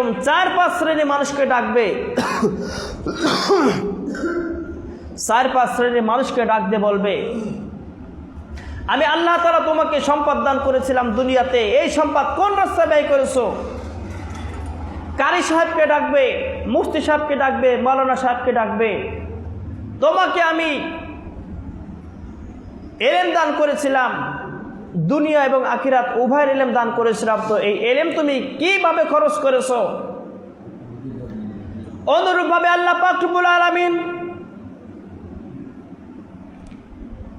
এরকম 4-5 শ্রেণীর মানুষকে ডাকবে। 4-5 শ্রেণীর মানুষকে ডাকতে বলবে, আমি আল্লাহ তাআলা তোমাকে সম্পদ দান করেছিলাম দুনিয়াতে, এই সম্পদ কোন রাস্তায় ব্যয় করেছো? কারি সাহেবকে ডাকবে, মুফতি সাহেবকে ডাকবে, মাওলানা সাহেবকে ডাকবে, তোমাকে আমি এলেম দান করেছিলাম, দুনিয়া এবং আখিরাত উভয়ের এলেম দান করেছিলাম, তো এই এলেম তুমি কিভাবে খরচ করেছো? অনুরূপভাবে আল্লাহ পাক রব্বুল আলামিন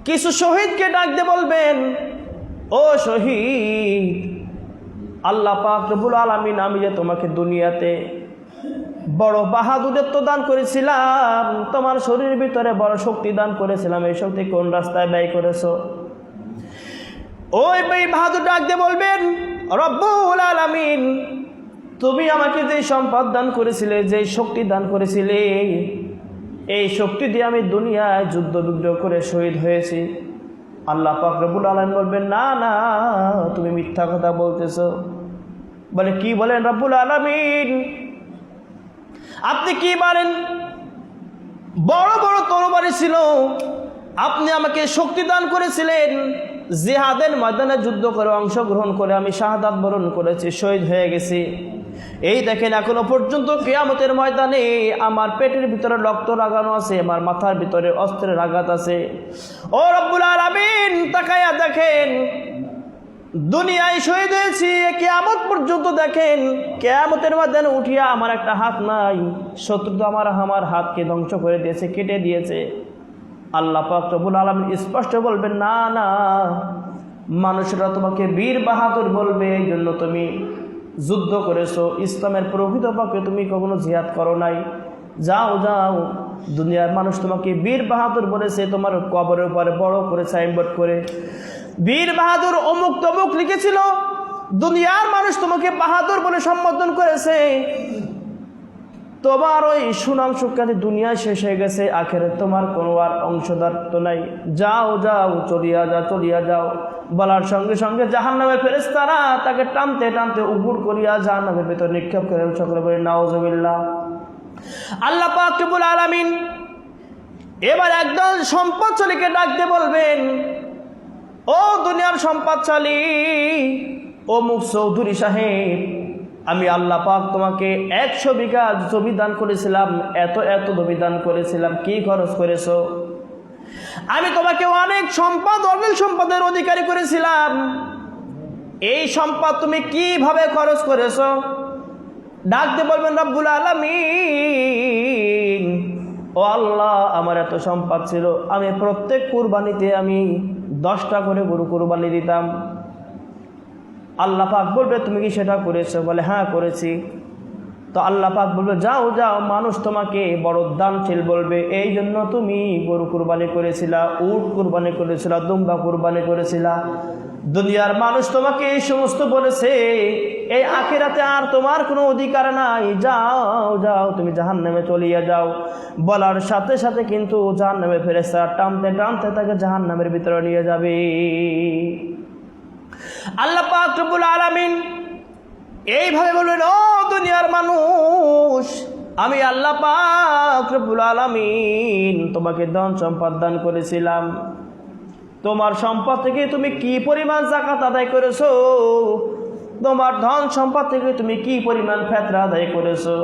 কিছু শহীদকে ডাকতে বলবেন, ও শহীদ, আল্লাহ পাক রব্বুল আলামিন আমি যে তোমাকে দুনিয়াতে বড় বাহাদুরত্ব দান করেছিলাম, তোমার শরীরের ভিতরে বড় শক্তি দান করেছিলাম, এই শক্তি কোন রাস্তায় ব্যয় করেছো? ওই বাহাদুর ডাকতে বলবেন, রব্বুল আলামিন তুমি আমাকে যে সম্পদ দান করেছিলে, যে শক্তি দান করেছিলে, এই শক্তি দিয়ে আমি দুনিয়ায় যুদ্ধ বিগ্রহ করে শহীদ হয়েছি। আল্লাহ পাক রব্বুল আলামিন বলবেন, না না, তুমি মিথ্যা কথা বলতেছো। বলে, কি বলেন রব্বুল আলামিন? আপনি কি বলেন? বড় বড় তরবারি ছিল, আপনি আমাকে শক্তি দান করেছিলেন, জিহাদের ময়দানে যুদ্ধ করে অংশগ্রহণ করে আমি শাহাদাত বরণ করেছি, শহীদ হয়ে গেছি। এই দেখেন এখনো পর্যন্ত কিয়ামতের ময়দানে আমার পেটের ভিতরে রক্ত লাগানো আছে, আমার মাথার ভিতরে অস্ত্রের আঘাত আছে। ও রব্বুল আলামিন, তাকায়া দেখেন, দুনিয়ায় শহীদ হয়েছি, কিয়ামত পর্যন্ত দেখেন, কিয়ামতের ময়দানে উঠিয়া আমার একটা হাত নাই, শত্রু তো আমার হাতকে ধ্বংস করে দিয়েছে, কেটে দিয়েছে। আল্লাহ পাক রব্বুল আলামিন স্পষ্ট বলবেন, না না, মানুষরা তোমাকে বীর বাহাদুর বলবে, এই জন্য তুমি যুদ্ধ করেছো, ইসলামের প্রকৃতপক্ষে তুমি কখনো জিহাদ করো নাই। যাও যাও, দুনিয়ার মানুষ তোমাকে বীর বাহাদুর বলেছে, তোমার কবরের উপরে বড় করে সাইনবোর্ড করে বীর বাহাদুর অমুক তমুক লিখেছিল, দুনিয়ার মানুষ তোমাকে বাহাদুর বলে সম্বোধন করেছে। তোমার ওই সুনাম সুখ্যাতি দুনিয়ায় শেষ হয়ে গেছে, আখেরাতে তোমার কোনো আর অংশদার তো নাই। যাও যাও, চলিয়া যাও, চলিয়া যাও। বলার সঙ্গে সঙ্গে জাহান্নামের ফেরেশতারা তাকে টানতে টানতে উপর করিয়া জাহান্নামের ভিতর নিক্ষেপ করে, সকলে বলে নাউজুবিল্লাহ। আল্লাহ পাক রব্বুল আলামিন এবার একদল সম্পদশালীকে ডাকতে বলবেন, ও দুনিয়ার সম্পদশালী, ও মুখ চৌধুরী সাহেব, আমি আল্লাহ পাক তোমাকে 100 বিঘা জমি দান করেছিলাম, এত এত জমি দান করেছিলাম, কি খরচ করেছো? আমি তোমাকে অনেক সম্পদ, অনেক সম্পদের অধিকারী করেছিলাম, এই সম্পদ তুমি কিভাবে খরচ করেছো? ডাকতে বলবেন রব্বুল আলামিন, ও আল্লাহ, আমার এত সম্পদ ছিল, আমি প্রত্যেক কুরবানিতে আমি 10টা করে গরু কুরবানি দিতাম। আল্লাহ পাক বলবে, তুমি কি সেটা করেছো? বলে, হ্যাঁ করেছি। তো আল্লাহ পাক বলবে, যাও যাও, মানুষ তোমাকে বড় দানশীল বলবে, এই জন্য তুমি গরু কুরবানি করেছিলা, উট কুরবানি করেছিলা, দুম্বা কুরবানি করেছিলা। দুনিয়ার মানুষ তোমাকে এই সমস্ত বলেছে, এই আখিরাতে আর তোমার কোনো অধিকার নাই, যাও যাও, তুমি জাহান্নামে চলিয়া যাও। বলার সাথে সাথে কিন্তু জাহান্নামে ফেরেশতারা টানতে টানতে তাকে জাহান্নামের ভিতরে নিয়ে যাবে। আল্লাহ পাক রব্বুল আলামিন এইভাবে বললেন, ও দুনিয়ার মানুষ, আমি আল্লাহ পাক রব্বুল আলামিন তোমাকে ধন সম্পদ দান করেছিলাম, তোমার সম্পদ থেকে তুমি কি পরিমাণ যাকাত আদায় করেছো? তোমার ধন সম্পদ থেকে তুমি কি পরিমাণ ফিতরা আদায় করেছো?